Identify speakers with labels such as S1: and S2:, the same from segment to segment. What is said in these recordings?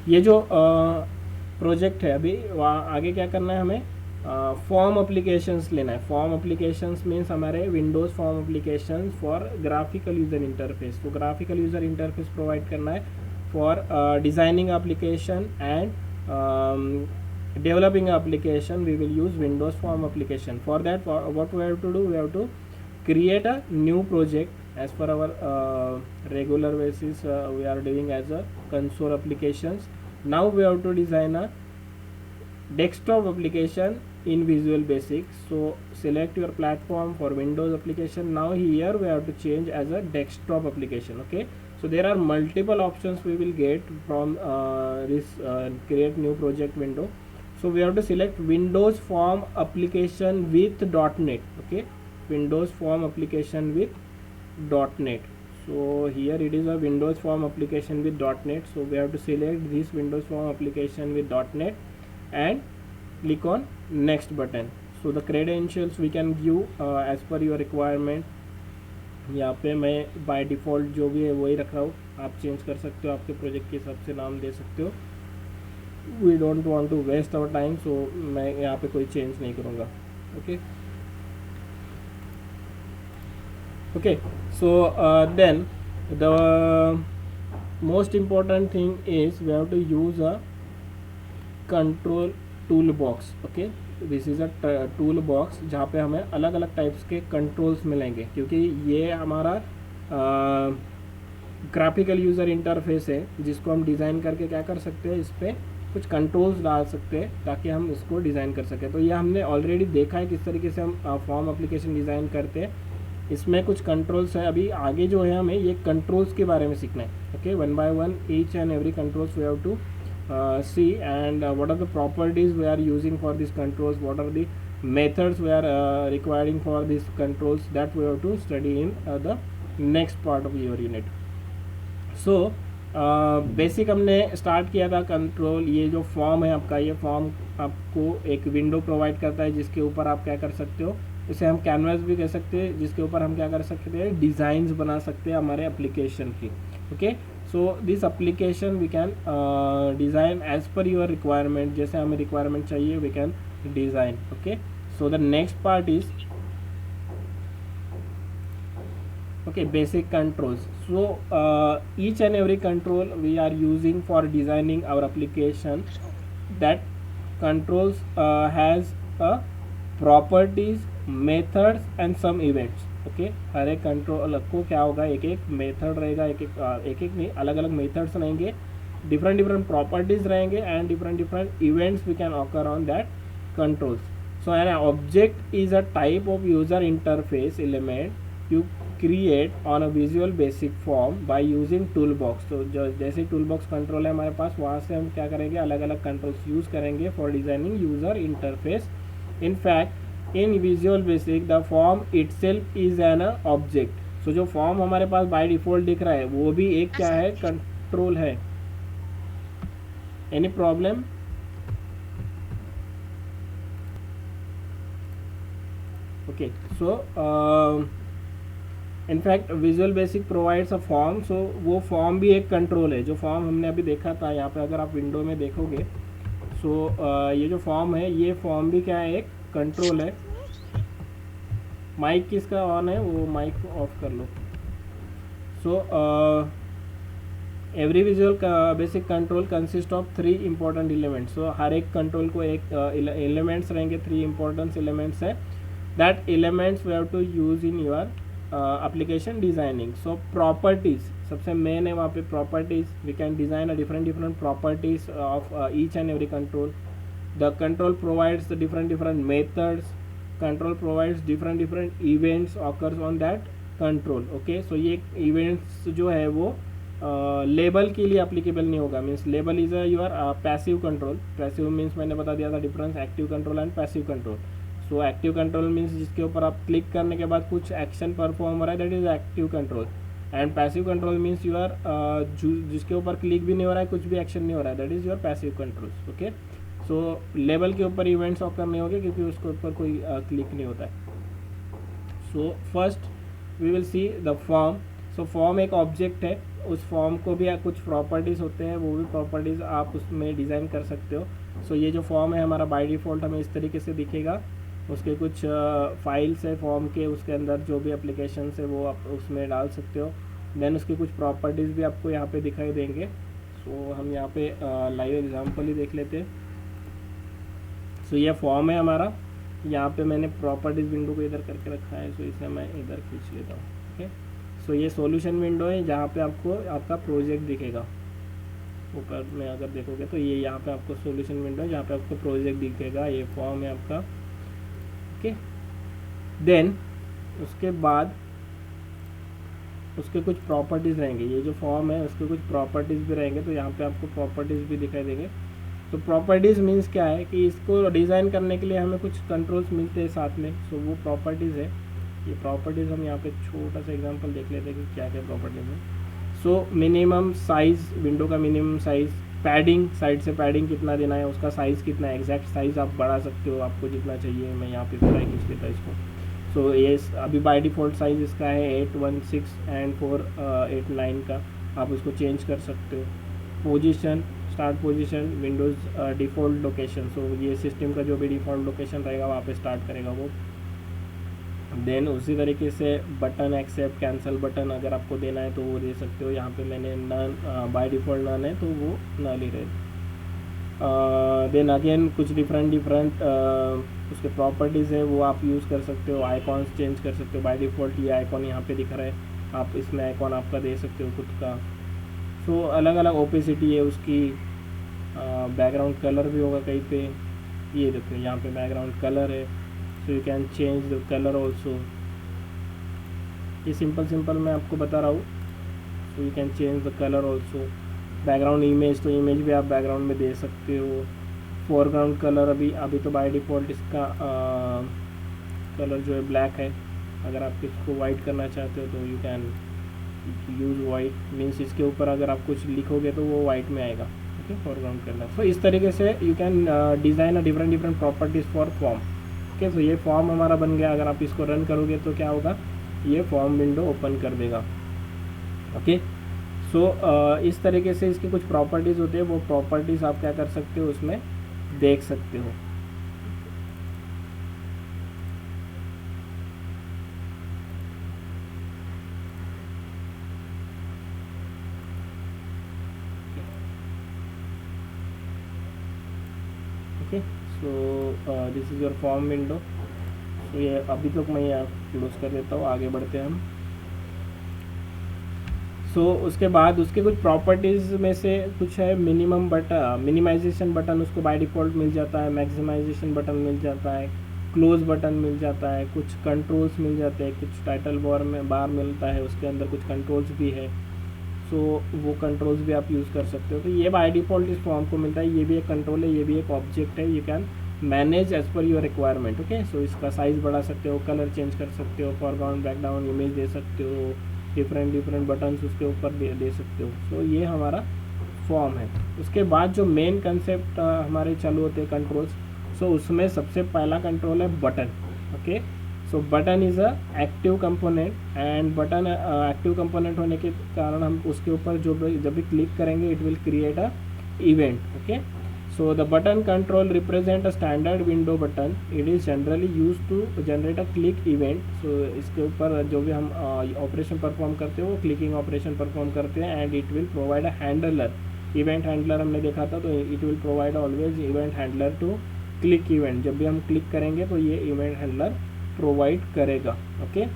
S1: ये जो प्रोजेक्ट है अभी वहाँ आगे क्या करना है हमें, फॉर्म एप्लीकेशंस लेना है। फॉर्म एप्लीकेशंस मीन्स हमारे Windows form applications for graphical user interface. तो ग्राफिकल यूज़र इंटरफेस प्रोवाइड करना है for designing application and developing application. We will use Windows form application. For that, what we have to do, we have to create a new project as per our regular basis. We are doing as a console applications. Now we have to design a desktop application in Visual Basic. So select your platform for Windows application. Now here we have to change as a desktop application. Okay, so there are multiple options we will get from this create new project window. So we have to select Windows form application with .NET. Okay, Windows form application with .NET. So here it is a Windows form application with .NET. So we have to select this Windows form application with .NET and click on next button. So the credentials we can give as per your requirement. यहाँ पे मैं by default जो भी है वही रख रहा हूँ, आप चेंज कर सकते हो, आपके प्रोजेक्ट के हिसाब से नाम दे सकते हो। We don't want to waste our time, so मैं यहाँ पे कोई चेंज नहीं करूँगा। Okay okay, so then the most important thing is we have to use a control tool box. Okay, this is a tool box जहाँ पे हमें अलग अलग टाइप्स के कंट्रोल्स मिलेंगे, क्योंकि ये हमारा ग्राफिकल यूज़र इंटरफेस है जिसको हम डिज़ाइन करके क्या कर सकते हैं, इस पर कुछ कंट्रोल्स डाल सकते हैं ताकि हम इसको डिज़ाइन कर सकें। तो ये हमने ऑलरेडी देखा है किस तरीके से हम फॉर्म एप्लीकेशन डिज़ाइन करते हैं। इसमें कुछ कंट्रोल्स है, अभी आगे जो है हमें ये कंट्रोल्स के बारे में सीखना है। Okay, one by one each and every controls we have to see and what are the properties we are using for these controls, what are the methods we are requiring for these controls, that we have to study in the next part of your unit. So basic हमने start किया था control. ये जो form है आपका, ये form आपको एक विंडो प्रोवाइड करता है जिसके ऊपर आप क्या कर सकते हो, इसे हम कैनवास भी कह सकते हैं, जिसके ऊपर हम क्या कर सकते हैं, डिज़ाइंस बना सकते हैं हमारे एप्लीकेशन की। Okay, so this application we can design as per your requirement, जैसे हमें रिक्वायरमेंट चाहिए we can design. Okay, so the next part is okay, basic controls. So each and every control we are using for designing our application, that controls has a properties, methods and some events. Okay, हर एक control को क्या होगा, एक एक method रहेगा, एक एक नहीं, अलग अलग मेथड्स रहेंगे, डिफरेंट डिफरेंट प्रॉपर्टीज रहेंगे and different different events we can occur on that controls. So an object is a type of user interface element you create on a visual basic form by using tool box. तो जैसे tool box control है हमारे पास, वहाँ से हम क्या करेंगे, अलग अलग कंट्रोल्स यूज़ करेंगे for designing user interface. In fact in Visual Basic the form itself is an object. So जो फॉर्म हमारे पास बाय डिफॉल्ट दिख रहा है वो भी एक क्या है, कंट्रोल है. Any problem? Okay, so in fact Visual Basic provides a form. So वो फॉर्म भी एक कंट्रोल है. जो फॉर्म हमने अभी देखा था यहाँ पे, अगर आप विंडो में देखोगे, सो ये जो फॉर्म है, ये फॉर्म भी क्या है, एक कंट्रोल है. माइक किसका ऑन है, वो माइक ऑफ कर लो. So every Visual Basic control consist of 3 important elements. So हर एक कंट्रोल को एक एलिमेंट्स रहेंगे, 3 इंपॉर्टेंट एलिमेंट्स है. That elements we have to use in your application designing. So properties सबसे मेन है वहाँ पे properties. We can design a different properties of each and every control. The control provides the different methods. Control provides different events occurs on that control. Okay, so ये events जो है वो label के लिए applicable नहीं होगा. Means label is your passive control. Passive means मैंने बता दिया था difference active control and passive control. So active control means जिसके ऊपर आप क्लिक करने के बाद कुछ एक्शन परफॉर्म हो रहा है, that is active control. And passive control means you are जिसके ऊपर क्लिक भी नहीं हो रहा है, कुछ भी एक्शन नहीं हो रहा है, that is your passive control. Okay, so level के ऊपर इवेंट्स ऑकर नहीं होंगे क्योंकि उसके ऊपर कोई क्लिक नहीं होता है. So first we will see the form. So form एक ऑब्जेक्ट है उस फॉर्म को भी कुछ प्रॉपर्टीज़ होते हैं, वो भी प्रॉपर्टीज़ आप उसमें डिज़ाइन कर सकते हो। सो ये जो फॉर्म है हमारा बाय डिफ़ॉल्ट हमें इस तरीके से दिखेगा। उसके कुछ फाइल्स है फॉर्म के, उसके अंदर जो भी एप्लीकेशन है वो आप उसमें डाल सकते हो। देन उसकी कुछ प्रॉपर्टीज़ भी आपको यहाँ पे दिखाई देंगे। सो हम यहाँ पे लाइव एग्जांपल ही देख लेते हैं। सो ये फॉर्म है हमारा, यहाँ पे मैंने प्रॉपर्टीज़ विंडो को इधर करके रखा है, सो इसे मैं इधर खींच लेता हूँ। ओके, सो ये सॉल्यूशन विंडो है जहाँ पे आपको आपका प्रोजेक्ट दिखेगा। ऊपर में अगर देखोगे तो ये यहाँ पे आपको सॉल्यूशन विंडो है जहाँ पे आपको प्रोजेक्ट दिखेगा। ये फॉर्म है आपका। ओके, देन उसके बाद उसके कुछ प्रॉपर्टीज़ रहेंगे। ये जो फॉर्म है उसके कुछ प्रॉपर्टीज़ भी रहेंगे, तो यहाँ पे आपको प्रॉपर्टीज़ भी दिखाई देंगे। तो प्रॉपर्टीज़ मीन्स क्या है कि इसको डिज़ाइन करने के लिए हमें कुछ कंट्रोल्स मिलते हैं साथ में। सो वो प्रॉपर्टीज़ है। ये प्रॉपर्टीज़ हम यहाँ पे छोटा सा एग्जांपल देख लेते हैं कि क्या क्या प्रॉपर्टीज़ है। सो मिनिमम साइज़, विंडो का मिनिमम साइज़, पैडिंग, साइड से पैडिंग कितना देना है, उसका साइज़ कितना है, एग्जैक्ट साइज़ आप बढ़ा सकते हो आपको जितना चाहिए। मैं यहाँ पे पूरा खींच लेता इसको। सो ये अभी बाय डिफ़ॉल्ट साइज़ इसका है 816 एंड 489 का, आप उसको चेंज कर सकते हो। Position, start position, Windows default location, so ये सिस्टम का जो भी डिफ़ॉल्ट लोकेशन रहेगा वहाँ पे स्टार्ट करेगा वो। देन उसी तरीके से बटन, एक्सेप्ट, कैंसिल बटन अगर आपको देना है तो वो दे सकते हो। यहाँ पे मैंने नन, बाय डिफ़ॉल्ट नन है तो वो नल ही रहे। देन अगेन कुछ डिफरेंट उसके प्रॉपर्टीज़ है वो आप यूज़ कर सकते हो। आइकॉन्स चेंज कर सकते हो। बाय डिफ़ॉल्ट ये आइकॉन यहाँ पे दिख रहा है, आप इसमें आइकॉन आपका दे सकते हो खुद का। सो अलग अलग ओपेसिटी है उसकी। बैकग्राउंड कलर भी होगा कहीं पे, ये देखो यहाँ पे बैकग्राउंड कलर है, so you can change the colour also. ये सिंपल मैं आपको बता रहा हूँ। So you can change the colour also. Background image, तो इमेज भी आप बैकग्राउंड में दे सकते हो। फोरग्राउंड कलर अभी तो बाय डिफ़ॉल्ट इसका कलर जो है ब्लैक है। अगर आप इसको वाइट करना चाहते हो तो you can use white, means इसके ऊपर अगर आप कुछ लिखोगे तो वो वाइट में आएगा। Okay, foreground colour. सो इस तरीके से you can design a different properties for form. Okay, so ये फॉर्म हमारा बन गया। अगर आप इसको रन करोगे तो क्या होगा, ये फॉर्म विंडो ओपन कर देगा। ओके, सो इस तरीके से इसकी कुछ प्रॉपर्टीज़ होती है, वो प्रॉपर्टीज़ आप क्या कर सकते हो उसमें देख सकते हो। Okay, so this is your form window. तो ये अभी तक मैं यहाँ क्लोज कर देता हूँ, आगे बढ़ते हैं हम। सो उसके बाद उसके कुछ प्रॉपर्टीज़ में से कुछ है मिनिमम बटन, मिनिमाइजेशन बटन उसको बाय डिफ़ॉल्ट मिल जाता है, मैक्सिमाइजेशन बटन मिल जाता है, क्लोज बटन मिल जाता है, कुछ कंट्रोल्स मिल जाते हैं, कुछ टाइटल बार मिलता है, उसके अंदर कुछ कंट्रोल्स भी है। सो वो कंट्रोल्स भी आप यूज़ कर सकते हो। तो ये बाय डिफ़ॉल्ट इस फॉर्म को मिलता है। ये भी एक कंट्रोल है, ये भी एक ऑब्जेक्ट है। You can manage as per your requirement. Okay, so इसका साइज़ बढ़ा सकते हो, कलर चेंज कर सकते हो, फॉरग्राउंड बैकग्राउंड इमेज दे सकते हो, डिफरेंट बटन्स उसके ऊपर दे सकते हो। सो ये हमारा फॉर्म है। उसके बाद जो मेन कंसेप्ट हमारे चालू होते हैं कंट्रोल्स, सो उसमें सबसे पहला कंट्रोल है button. Okay, so button is a active component, and button active component होने के कारण हम उसके ऊपर जब भी क्लिक करेंगे it will create a event. Okay, so the button control represent a standard window button. It is generally used to generate a click event. So इसके ऊपर जो भी हम ऑपरेशन परफॉर्म करते हैं वो क्लिकिंग ऑपरेशन परफॉर्म करते हैं, and it will provide a handler, event handler हमने देखा था, तो it will provide always event handler to click event. जब भी हम क्लिक करेंगे तो ये इवेंट हैंडलर प्रोवाइड करेगा। ओके,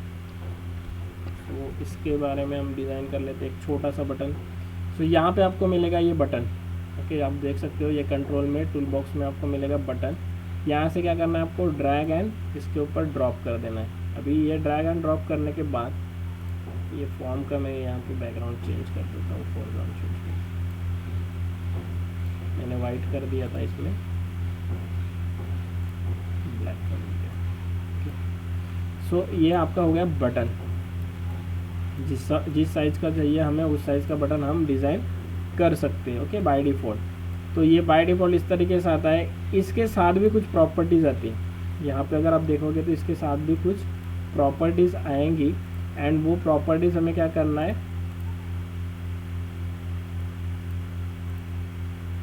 S1: तो इसके बारे में हम डिज़ाइन कर लेते हैं एक छोटा सा बटन। सो यहाँ पे आपको मिलेगा ये बटन। ओके, आप देख सकते हो ये कंट्रोल में टूल बॉक्स में आपको मिलेगा बटन। यहाँ से क्या करना है, आपको ड्रैग एंड इसके ऊपर ड्रॉप कर देना है। अभी ये ड्रैग एंड ड्रॉप करने के बाद ये फॉर्म का मैं यहाँ पे बैकग्राउंड चेंज कर देता हूँ। फोरग्राउंड चेंज मैंने वाइट कर दिया था, इसमें ब्लैक कर दिया। सो ये आपका हो गया बटन। जिस साइज़ का चाहिए हमें उस साइज़ का बटन हम डिज़ाइन कर सकते हैं। Okay, by default. तो ये बाय डिफ़ॉल्ट इस तरीके से आता है। इसके साथ भी कुछ प्रॉपर्टीज़ आती हैं। यहाँ पे अगर आप देखोगे तो इसके साथ भी कुछ प्रॉपर्टीज़ आएंगी, एंड वो प्रॉपर्टीज़ हमें क्या करना है,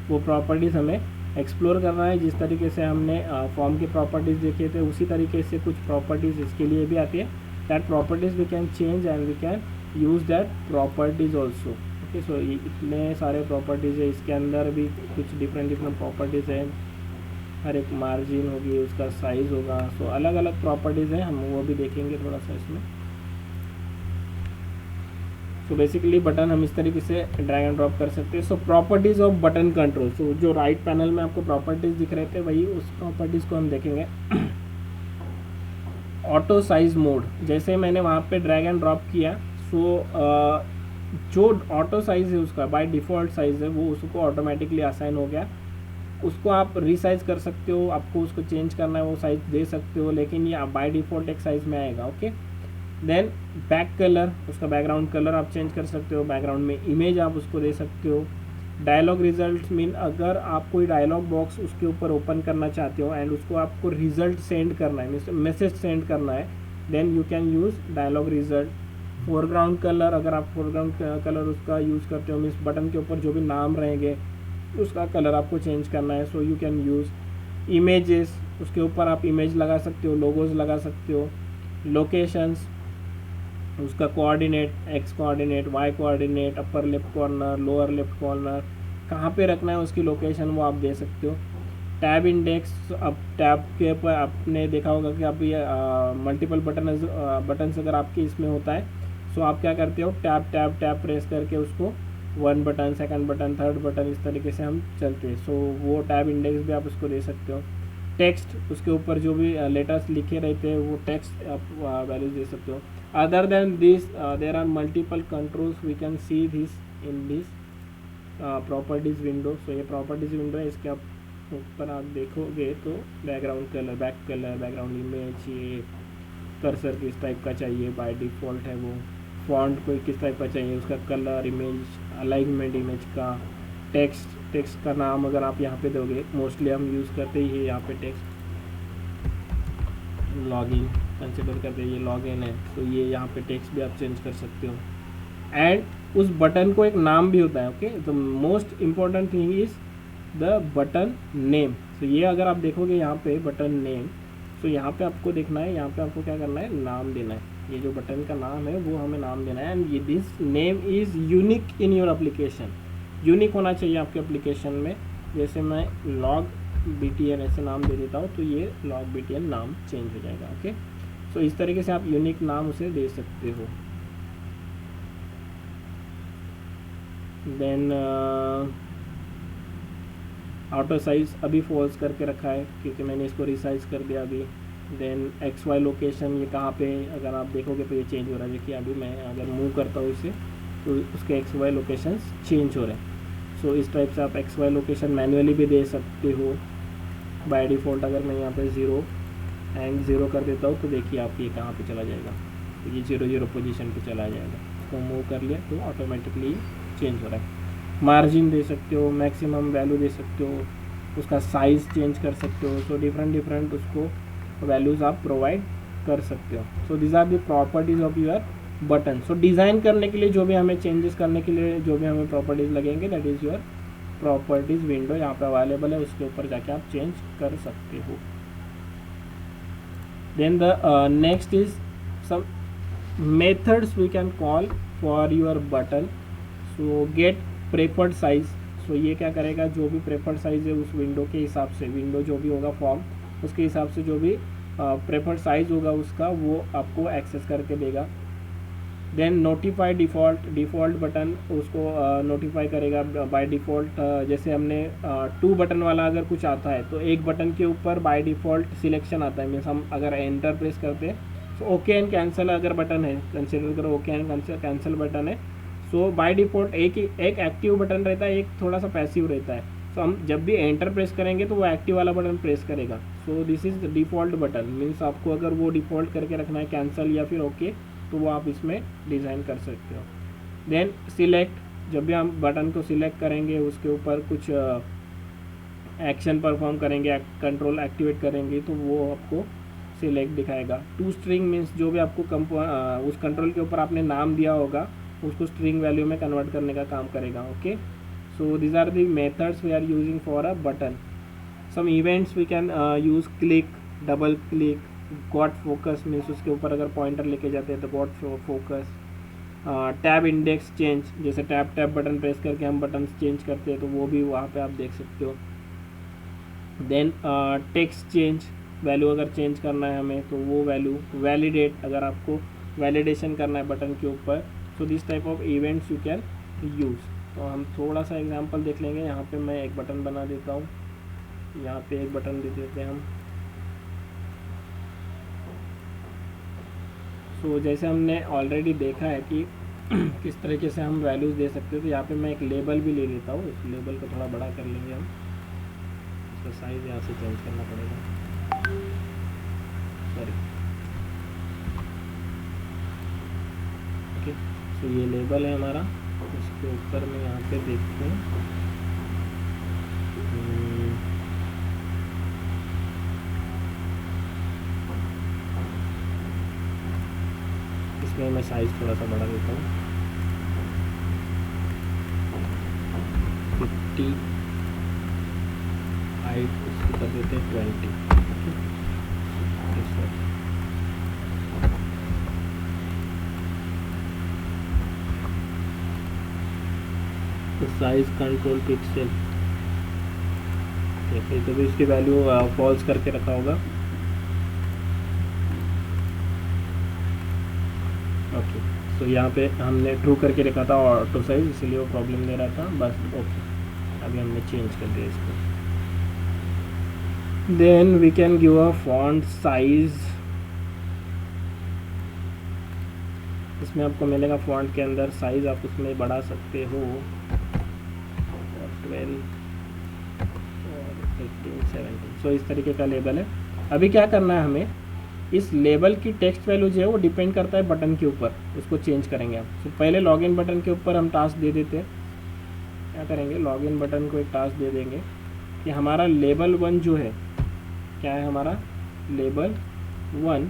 S1: वो प्रॉपर्टीज़ हमें एक्सप्लोर करना है। जिस तरीके से हमने फॉर्म की प्रॉपर्टीज़ देखे थे उसी तरीके से कुछ प्रॉपर्टीज़ इसके लिए भी आती है। That properties we can change and we can use that properties also. Okay, so इतने सारे प्रॉपर्टीज़ है, इसके अंदर भी कुछ डिफरेंट प्रॉपर्टीज़ हैं। हर एक मार्जिन होगी, उसका साइज़ होगा, सो अलग अलग प्रॉपर्टीज़ हैं, हम वो भी देखेंगे थोड़ा सा इसमें। सो बेसिकली बटन हम इस तरीके से ड्रैग एंड ड्रॉप कर सकते हैं। सो प्रॉपर्टीज़ ऑफ बटन कंट्रोल, सो जो राइट पैनल में आपको प्रॉपर्टीज़ दिख रहे थे वही उस प्रॉपर्टीज़ को हम देखेंगे। ऑटो साइज मोड, जैसे मैंने वहाँ पे ड्रैग एंड ड्रॉप किया, सो जो ऑटो साइज़ है उसका बाय डिफ़ॉल्ट साइज़ है वो उसको ऑटोमेटिकली असाइन हो गया। उसको आप रिसाइज कर सकते हो, आपको उसको चेंज करना है वो साइज़ दे सकते हो, लेकिन ये बाय डिफ़ॉल्ट एक साइज़ में आएगा। ओके, देन बैक कलर, उसका बैकग्राउंड कलर आप चेंज कर सकते हो, बैकग्राउंड में इमेज आप उसको दे सकते हो। डायलॉग रिजल्ट मीन अगर आप कोई डायलॉग बॉक्स उसके ऊपर ओपन करना चाहते हो एंड उसको आपको रिजल्ट सेंड करना है, मीन्स मैसेज सेंड करना है, then you can use dialog result. Foreground colour, अगर आप फोरग्राउंड कलर उसका यूज़ करते हो, मीन्स बटन के ऊपर जो भी नाम रहेंगे उसका कलर आपको चेंज करना है, so you can use. Images, उसके ऊपर आप इमेज लगा सकते हो, लोगोज लगा सकते हो। लोकेशंस, उसका coordinate, X coordinate, Y coordinate, upper left corner, lower left corner, कहाँ पे रखना है उसकी लोकेशन वो आप दे सकते हो। टैब इंडेक्स, अब टैब के ऊपर आपने देखा होगा कि आप ये मल्टीपल बटन्स अगर आपके इसमें होता है, सो आप क्या करते हो, टैब टैब टैब प्रेस करके उसको 1 button, 2nd button, 3rd button, इस तरीके से हम चलते हैं। सो वो टैब इंडेक्स भी आप उसको दे सकते हो। टेक्स्ट, उसके ऊपर जो भी लेटर्स लिखे रहते हैं वो टेक्स्ट आप वैल्यूज दे सकते हो। Other than this there are multiple controls, we can see this in this properties window. So ये प्रॉपर्टीज़ विंडो है, इसके ऊपर आप देखोगे तो बैकग्राउंड कलर, बैकग्राउंड इमेज, ये कर्सर किस टाइप का चाहिए बाय डिफ़ॉल्ट है वो, फॉन्ट कोई किस टाइप का चाहिए, उसका कलर, इमेज, अलाइनमेंट इमेज का, टेक्स्ट का नाम अगर आप यहाँ पे दोगे, मोस्टली हम यूज़ करते ही है यहाँ पे टेक्स्ट। लॉगिन कंसिडर करते हैं, ये लॉगिन है, तो ये यहाँ पे टेक्स्ट भी आप चेंज कर सकते हो। एंड उस बटन को एक नाम भी होता है। Okay, the most important thing is the button name. तो ये अगर आप देखोगे यहाँ पे बटन नेम, तो यहाँ पे आपको देखना है, यहाँ पे आपको क्या करना है, नाम देना है। ये जो बटन का नाम है वो हमें नाम देना है एंड ये this name is unique in your application. Unique होना चाहिए आपके एप्लीकेशन में। जैसे मैं लॉग BTN ऐसे नाम दे देता हूँ तो ये लॉग BTN नाम चेंज हो जाएगा। ओके, सो इस तरीके से आप यूनिक नाम उसे दे सकते हो। देन ऑटो साइज अभी फॉल्स करके रखा है क्योंकि मैंने इसको रिसाइज कर दिया अभी। देन XY लोकेशन, ये कहाँ पे अगर आप देखोगे तो ये चेंज हो रहा है। देखिए अभी मैं अगर मूव करता हूँ इसे तो उसके XY लोकेशंस चेंज हो रहे हैं। सो इस टाइप से आप XY लोकेशन मैन्युअली भी दे सकते हो। बाय डिफ़ॉल्ट अगर मैं यहाँ पे 0 कर देता हूँ तो देखिए आप ये कहाँ पे चला जाएगा, तो ये 0 पोजीशन पे चला जाएगा। इसको मूव कर लिया तो ऑटोमेटिकली चेंज हो रहा है। मार्जिन दे सकते हो, मैक्सिमम वैल्यू दे सकते हो, उसका साइज़ चेंज कर सकते हो। सो डिफरेंट उसको वैल्यूज़ आप प्रोवाइड कर सकते हो। So this are the properties of your button. सो डिज़ाइन करने के लिए जो भी हमें चेंजेस करने के लिए जो भी हमें प्रॉपर्टीज़ लगेंगे, that is your properties window यहाँ पे अवेलेबल है, उसके ऊपर जाके आप चेंज कर सकते हो। Then the next is some methods we can call for your button. So get preferred size. So ये क्या करेगा, जो भी प्रेफर्ड साइज़ है उस विंडो के हिसाब से, विंडो जो भी होगा फॉर्म उसके हिसाब से जो भी प्रेफर्ड साइज़ होगा उसका वो आपको एक्सेस करके देगा। देन नोटिफाई डिफ़ॉल्ट बटन उसको नोटिफाई करेगा बाय डिफ़ॉल्ट। जैसे हमने 2 बटन वाला अगर कुछ आता है तो एक बटन के ऊपर बाय डिफ़ॉल्ट सिलेक्शन आता है, मीन्स हम अगर एंटर प्रेस करते हैं तो ओके एंड कैंसिल अगर बटन है, कंसिडर करो ओके एंड कैंसिल बटन है, सो बाय डिफ़ॉल्ट एक एक्टिव बटन रहता है, एक थोड़ा सा पैसिव रहता है। सो हम जब भी एंटर प्रेस करेंगे तो वो एक्टिव वाला बटन प्रेस करेगा। So this is default button, means आपको अगर वो डिफ़ॉल्ट करके रखना है कैंसिल या फिर ओके तो वो आप इसमें डिज़ाइन कर सकते हो। देन सिलेक्ट, जब भी हम बटन को सिलेक्ट करेंगे उसके ऊपर कुछ एक्शन परफॉर्म करेंगे, कंट्रोल एक्टिवेट करेंगे तो वो आपको सिलेक्ट दिखाएगा। टू स्ट्रिंग मीन्स जो भी आपको उस कंट्रोल के ऊपर आपने नाम दिया होगा उसको स्ट्रिंग वैल्यू में कन्वर्ट करने का काम करेगा। Okay, So these are the methods we are using for a button. Some events we can use click, double click, got focus means उसके ऊपर अगर पॉइंटर लेके जाते हैं तो got focus, tab index change, जैसे टैब बटन प्रेस करके हम बटन चेंज करते हैं तो वो भी वहाँ पे आप देख सकते हो. देन टेक्स्ट चेंज, वैल्यू अगर चेंज करना है हमें तो वो वैल्यू, वैलिडेट अगर आपको वैलिडेशन करना है बटन के ऊपर. So this type of events you can use. तो हम थोड़ा सा एग्जांपल देख लेंगे. यहाँ पे मैं एक बटन बना देता हूँ, यहाँ पे एक बटन दे देते हैं हम. सो जैसे हमने ऑलरेडी देखा है कि किस तरीके से हम वैल्यूज़ दे सकते हो, तो यहाँ पे मैं एक लेबल भी ले लेता हूँ. इस लेबल को थोड़ा बड़ा कर लेंगे हम. इसका साइज़ यहाँ से चेंज करना पड़ेगा, सॉरी. ओके, तो ये लेबल है हमारा. इसके ऊपर में यहाँ पे देखते हैं, इसमें मैं साइज़ थोड़ा सा बढ़ा देता हूँ. 50, हाइट उसकी कर देते हैं 20. साइज कंट्रोल पिक्सल, ठीक, तो भी इसकी वैल्यू फॉल्स करके रखा होगा. ओके, तो यहाँ पे हमने ट्रू करके रखा था ऑटो साइज, इसलिए वो प्रॉब्लम दे रहा था बस. ओके, अभी हमने चेंज कर दिया इसको. Then we can give a font size. इसमें आपको मिलेगा फॉन्ट के अंदर साइज, आप उसमें बढ़ा सकते हो 12 और 18, 17. सो इस तरीके का लेबल है. अभी क्या करना है हमें, इस लेबल की टेक्स्ट वैल्यू जो है वो डिपेंड करता है बटन के ऊपर, उसको चेंज करेंगे हम. तो पहले लॉगिन बटन के ऊपर हम टास्क दे देते हैं. क्या करेंगे, लॉगिन बटन को एक टास्क दे देंगे कि हमारा लेबल 1 जो है, क्या है हमारा लेबल 1,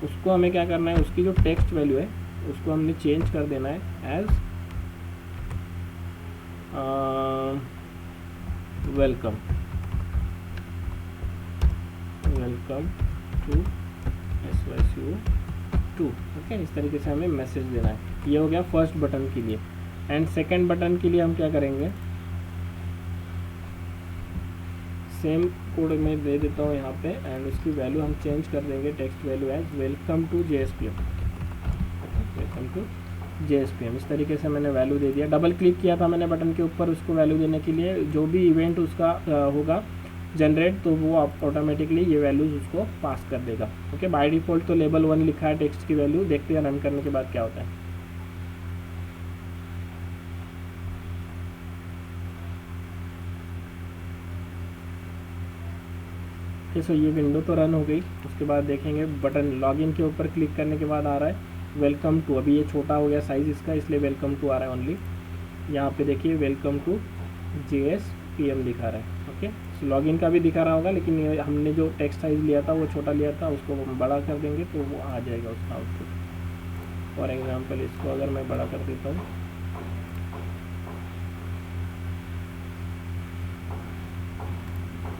S1: उसको हमें क्या करना है, उसकी जो टेक्स्ट वैल्यू है उसको हमने चेंज कर देना है as welcome to SYCO2. Okay, इस तरीके से हमें मैसेज देना है. ये हो गया फर्स्ट बटन के लिए. एंड सेकंड बटन के लिए हम क्या करेंगे, सेम कोड में दे देता हूँ यहाँ पे, एंड उसकी वैल्यू हम चेंज कर देंगे text value as welcome to JSPM. Welcome to JSPM. इस तरीके से मैंने वैल्यू दे दिया. डबल क्लिक किया था मैंने बटन के ऊपर उसको वैल्यू देने के लिए. जो भी इवेंट उसका होगा जनरेट, तो वो आप ऑटोमेटिकली ये वैल्यूज उसको पास कर देगा. ओके, बाय डिफ़ॉल्ट तो लेबल 1 लिखा है टेक्स्ट की वैल्यू. देखते हैं रन करने के बाद क्या होता है. सो ये विंडो तो रन हो गई. उसके बाद देखेंगे बटन लॉगिन के ऊपर क्लिक करने के बाद आ रहा है वेलकम टू. अभी ये छोटा हो गया साइज़ इसका, इसलिए वेलकम टू आ रहा है ओनली. यहाँ पे देखिए वेलकम टू JSPM दिखा रहा है. ओके, सो लॉगिन का भी दिखा रहा होगा, लेकिन ये हमने जो टेक्स्ट साइज़ लिया था वो छोटा लिया था, उसको हम बड़ा कर देंगे तो वो आ जाएगा उसका आउटपुट. फॉर एग्जांपल इसको अगर मैं बड़ा कर देता हूँ,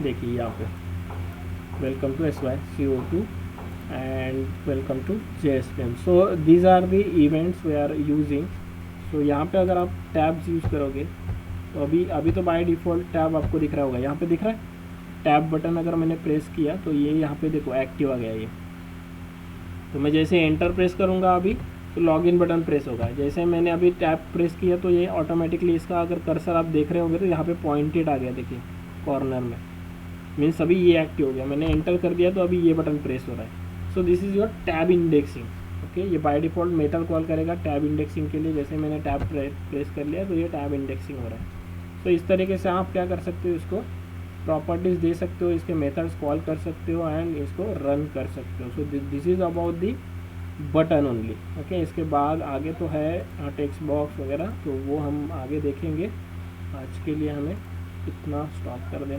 S1: देखिए यहाँ पे welcome to SYCO2 and welcome to JSPM. so these are the events we are using. so यहाँ पे अगर आप टैब्स यूज़ करोगे तो अभी तो बाय डिफ़ॉल्ट टैब आपको दिख रहा होगा. यहाँ पे दिख रहा है टैब बटन, अगर मैंने प्रेस किया तो ये यहाँ पे देखो एक्टिव आ गया ये. तो मैं जैसे एंटर प्रेस करूँगा अभी तो लॉगिन बटन प्रेस होगा. जैसे मैंने अभी टैब प्रेस किया तो ये ऑटोमेटिकली इसका अगर कर्सर आप देख रहे होंगे तो यहाँ पे पॉइंटेड आ गया, देखिए कॉर्नर में, मीन्स अभी ये एक्टिव हो गया. मैंने एंटर कर दिया तो अभी ये बटन प्रेस हो रहा है. So this is your tab indexing. Okay, ये बाय डिफ़ॉल्ट मेथड कॉल करेगा टैब इंडेक्सिंग के लिए. जैसे मैंने टैब प्रेस कर लिया तो ये टैब इंडेक्सिंग हो रहा है. तो इस तरीके से आप क्या कर सकते हो, इसको प्रॉपर्टीज़ दे सकते हो, इसके मेथड्स कॉल कर सकते हो एंड इसको रन कर सकते हो. So this is about the button only. Okay, इसके बाद आगे तो है टेक्स्ट बॉक्स वगैरह, तो वो हम आगे देखेंगे. आज के लिए हमें इतना स्टॉप कर देना.